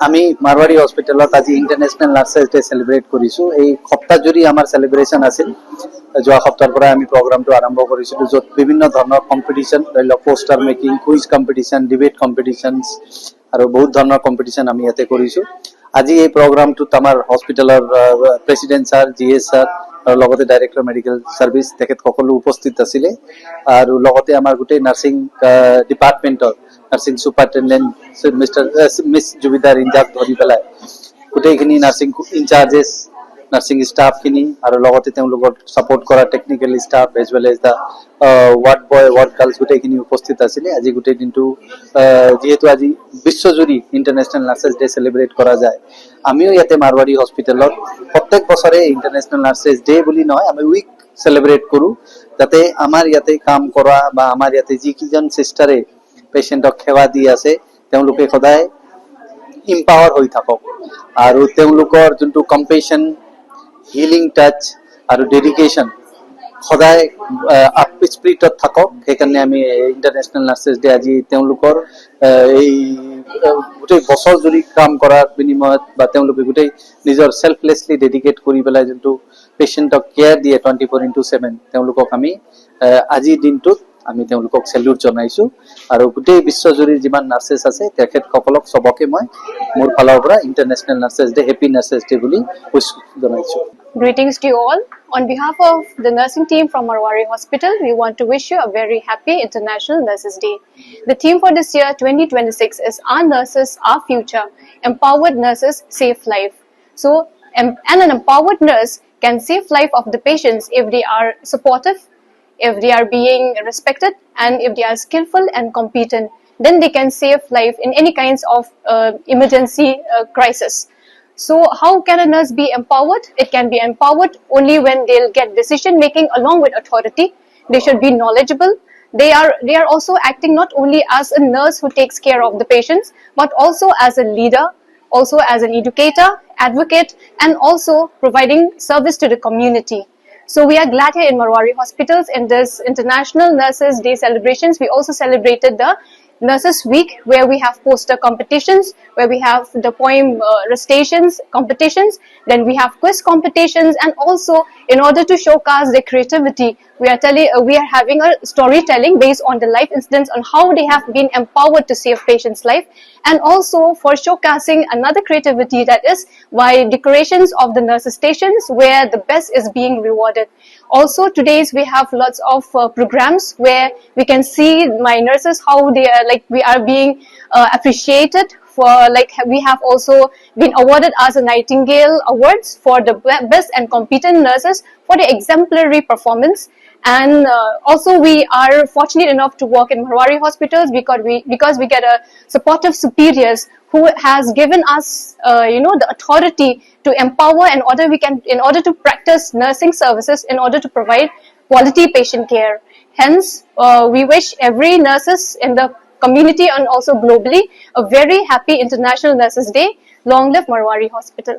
আমি মারৱাৰী হস্পিটেলত আজি ইণ্টাৰনেশ্যনেল নাৰ্ছেছ ডে চেলিব্ৰেট কৰিছো। এই সপ্তাহ জুৰি আমাৰ চেলিব্ৰেশ্যন আছিল। যোৱা সপ্তাহৰ পৰা আমি প্ৰগ্ৰামটো আৰম্ভ কৰিছিলো, য'ত বিভিন্ন ধৰণৰ কম্পিটিশ্যন, ধৰি লওক poster making, quiz competition, debate competitions আৰু বহুত ধৰণৰ কম্পিটিশ্যন আমি ইয়াতে কৰিছো। আজি এই প্ৰগ্ৰামটোত আমাৰ হস্পিটেলৰ প্ৰেচিডেণ্ট ছাৰ, GS ছাৰ আৰু লগতে ডাইৰেক্টৰ মেডিকেল ছাৰ্ভিচ তেখেত সকলো উপস্থিত আছিলে। আৰু লগতে আমাৰ গোটেই নাৰ্ছিং ডিপাৰ্টমেণ্টৰ নাৰ্ছিং ছুপাৰিনটেণ্ডেণ্ট মিছ জুবিদাৰ ইনজাক ধৰি পেলাই গোটেইখিনি নাৰ্ছিং ইনচাৰ্জেছ, নাৰ্ছিং ষ্টাফখিনি আৰু লগতে তেওঁলোকৰ ছাপোৰ্ট কৰা technical staff age well as the ward boy, ward girls গোটেইখিনি উপস্থিত আছিলে। আজি গোটেই দিনটো যিহেতু আজি বিশ্বজুৰি ইণ্টাৰনেশ্যনেল নাৰ্ছেছ ডে চেলিব্ৰেট কৰা যায়, আমিও ইয়াতে মাৰৱাৰী হস্পিটেলত প্ৰত্যেক বছৰে ইণ্টাৰনেশ্যনেল নাৰ্ছেছ ডে বুলি নহয়, আমি উইক চেলিব্ৰেট কৰোঁ, যাতে আমাৰ ইয়াতে কাম কৰা বা আমাৰ ইয়াতে যিকেইজন চিষ্টাৰে পেচেণ্টক সেৱা দি আছে তেওঁলোকে সদায় ইম্পাৱাৰ হৈ থাকক আৰু তেওঁলোকৰ যোনটো কম্পেশ্যন, হিলিং টাচ আৰু ডেডিকেশ্যন সদায় আপ স্পিৰিটত থাকক। সেইকাৰণে আমি ইণ্টাৰনেশ্যনেল নাৰ্ছেছ ডে আজি তেওঁলোকৰ এই গোটেই বছৰ জুৰি কাম কৰাৰ বিনিময়ত বা তেওঁলোকে গোটেই নিজৰ চেল্ফলেছলি ডেডিকেট কৰি পেলাই যোনটো পেচেণ্টক কেয়াৰ দিয়ে 24/7, তেওঁলোকক আমি আজিৰ দিনটোত আমি তেওঁলোকক চেলিউট জনাইছো। আৰু গোটেই বিশ্বজুৰি যিমান নাৰ্ছেছ আছে তেখেতসকলক চবকে মই মোৰ ফালৰ পৰা international nurses day, happy nurses day বুলি উইছ জনাইছো। Greetings to you all. On behalf of the nursing team from Marwari Hospital, we want to wish you a very happy International Nurses Day. The theme for this year 2026 is Our Nurses, Our Future. Empowered nurses save life. So, an empowered nurse can save life of the patients if they are supportive, if they are being respected, and if they are skillful and competent. Then they can save life in any kinds of emergency crisis. So how can a nurse be empowered? It can be empowered only when they'll get decision making along with authority. They should be knowledgeable. They are also acting not only as a nurse who takes care of the patients, but also as a leader, also as an educator, advocate, and also providing service to the community. So we are glad here in Marwari Hospitals in this International Nurses Day celebrations. We also celebrated the Nurses Week, where we have poster competitions, where we have the poem recitations competitions, then we have quiz competitions, and also in order to showcase their creativity, we are having a storytelling based on the life incidents on how they have been empowered to save patients' life, and also for showcasing another creativity, that is by decorations of the nurses stations where the best is being rewarded. Also today's we have lots of programs where we can see my nurses how they are we are being appreciated for, we have also been awarded as a Nightingale Awards for the best and competent nurses for the exemplary performance. And also we are fortunate enough to work in Marwari Hospitals because we get a supportive superiors who has given us the authority to empower in order to practice nursing services, in order to provide quality patient care. Hence we wish every nurses in the community and also globally a very happy International Nurses Day. Long live Marwari Hospital.